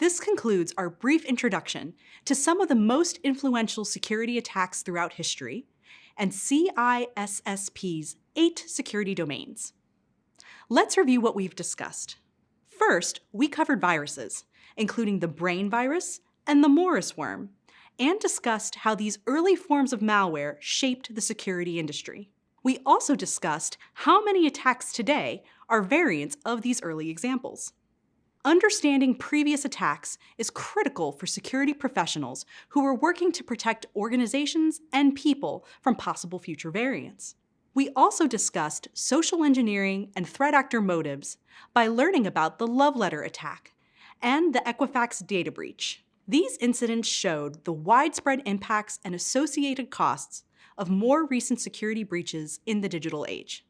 This concludes our brief introduction to some of the most influential security attacks throughout history and CISSP's 8 security domains. Let's review what we've discussed. First, we covered viruses, including the brain virus and the Morris worm, and discussed how these early forms of malware shaped the security industry. We also discussed how many attacks today are variants of these early examples. Understanding previous attacks is critical for security professionals who are working to protect organizations and people from possible future variants. We also discussed social engineering and threat actor motives by learning about the love letter attack and the Equifax data breach. These incidents showed the widespread impacts and associated costs of more recent security breaches in the digital age.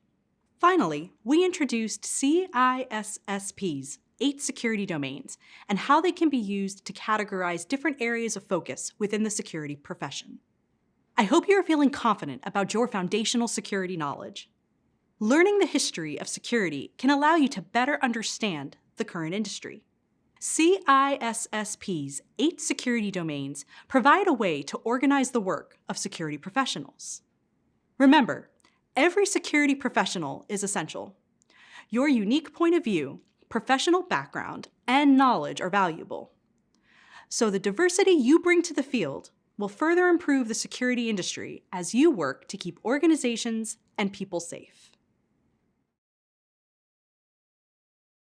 Finally, we introduced CISSP's 8 security domains and how they can be used to categorize different areas of focus within the security profession. I hope you are feeling confident about your foundational security knowledge. Learning the history of security can allow you to better understand the current industry. CISSP's 8 security domains provide a way to organize the work of security professionals. Remember, every security professional is essential. Your unique point of view, professional background, and knowledge are valuable. So the diversity you bring to the field will further improve the security industry as you work to keep organizations and people safe.